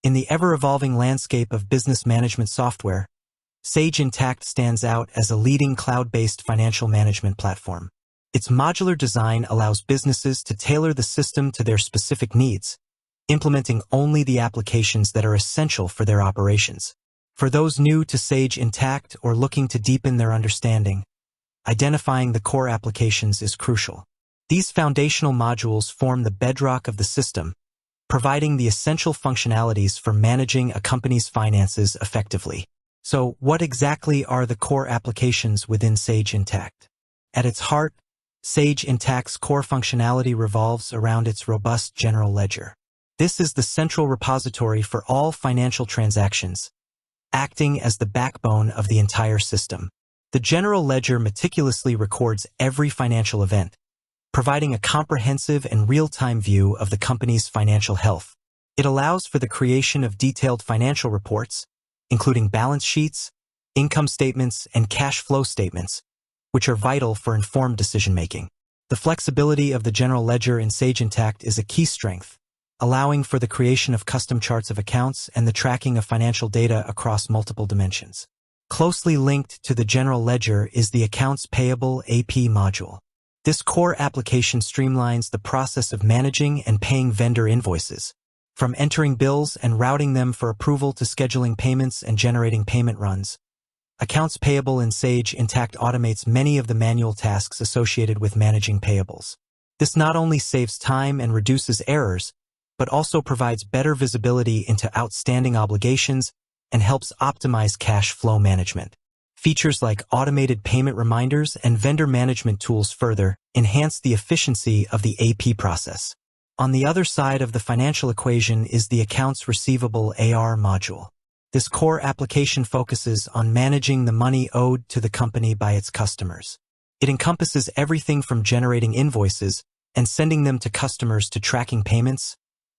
In the ever-evolving landscape of business management software, Sage Intacct stands out as a leading cloud-based financial management platform. Its modular design allows businesses to tailor the system to their specific needs, implementing only the applications that are essential for their operations. For those new to Sage Intacct or looking to deepen their understanding, identifying the core applications is crucial. These foundational modules form the bedrock of the system, providing the essential functionalities for managing a company's finances effectively. So, what exactly are the core applications within Sage Intacct? At its heart, Sage Intacct's core functionality revolves around its robust general ledger. This is the central repository for all financial transactions, acting as the backbone of the entire system. The general ledger meticulously records every financial event, providing a comprehensive and real-time view of the company's financial health. It allows for the creation of detailed financial reports, including balance sheets, income statements, and cash flow statements, which are vital for informed decision-making. The flexibility of the general ledger in Sage Intacct is a key strength, allowing for the creation of custom charts of accounts and the tracking of financial data across multiple dimensions. Closely linked to the general ledger is the Accounts Payable (AP) module. This core application streamlines the process of managing and paying vendor invoices, from entering bills and routing them for approval to scheduling payments and generating payment runs. Accounts Payable in Sage Intacct automates many of the manual tasks associated with managing payables. This not only saves time and reduces errors, but also provides better visibility into outstanding obligations and helps optimize cash flow management. Features like automated payment reminders and vendor management tools further enhance the efficiency of the AP process. On the other side of the financial equation is the Accounts Receivable (AR) module. This core application focuses on managing the money owed to the company by its customers. It encompasses everything from generating invoices and sending them to customers to tracking payments,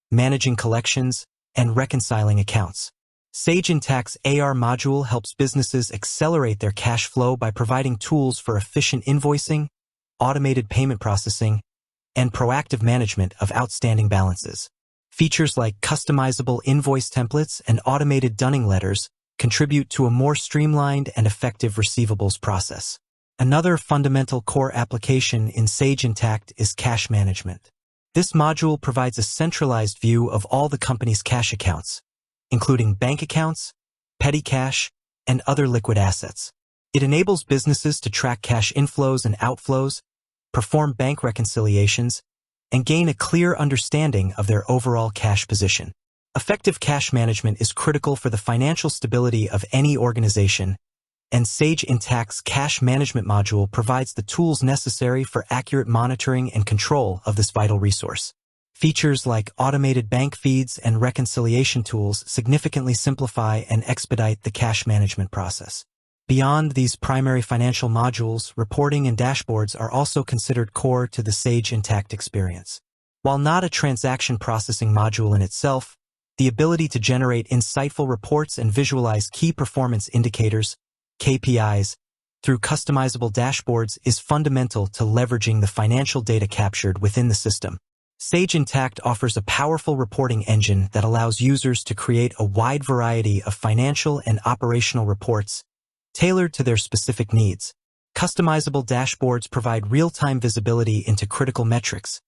managing collections, and reconciling accounts. Sage Intacct's AR module helps businesses accelerate their cash flow by providing tools for efficient invoicing, automated payment processing, and proactive management of outstanding balances. Features like customizable invoice templates and automated dunning letters contribute to a more streamlined and effective receivables process. Another fundamental core application in Sage Intacct is cash management. This module provides a centralized view of all the company's cash accounts, including bank accounts, petty cash, and other liquid assets. It enables businesses to track cash inflows and outflows, perform bank reconciliations, and gain a clear understanding of their overall cash position. Effective cash management is critical for the financial stability of any organization, and Sage Intacct's cash management module provides the tools necessary for accurate monitoring and control of this vital resource. Features like automated bank feeds and reconciliation tools significantly simplify and expedite the cash management process. Beyond these primary financial modules, reporting and dashboards are also considered core to the Sage Intacct experience. While not a transaction processing module in itself, the ability to generate insightful reports and visualize key performance indicators, KPIs, through customizable dashboards is fundamental to leveraging the financial data captured within the system. Sage Intacct offers a powerful reporting engine that allows users to create a wide variety of financial and operational reports tailored to their specific needs. Customizable dashboards provide real-time visibility into critical metrics,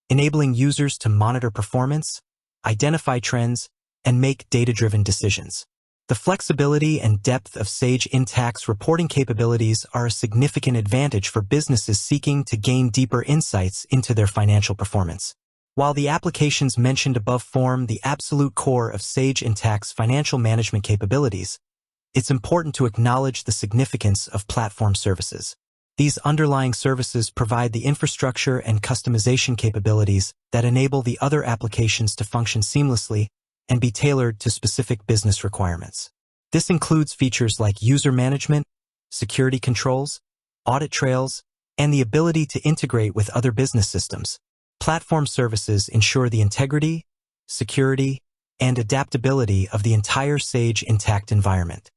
enabling users to monitor performance, identify trends, and make data-driven decisions. The flexibility and depth of Sage Intacct's reporting capabilities are a significant advantage for businesses seeking to gain deeper insights into their financial performance. While the applications mentioned above form the absolute core of Sage Intacct's financial management capabilities, it's important to acknowledge the significance of platform services. These underlying services provide the infrastructure and customization capabilities that enable the other applications to function seamlessly and be tailored to specific business requirements. This includes features like user management, security controls, audit trails, and the ability to integrate with other business systems. Platform services ensure the integrity, security, and adaptability of the entire Sage Intacct environment.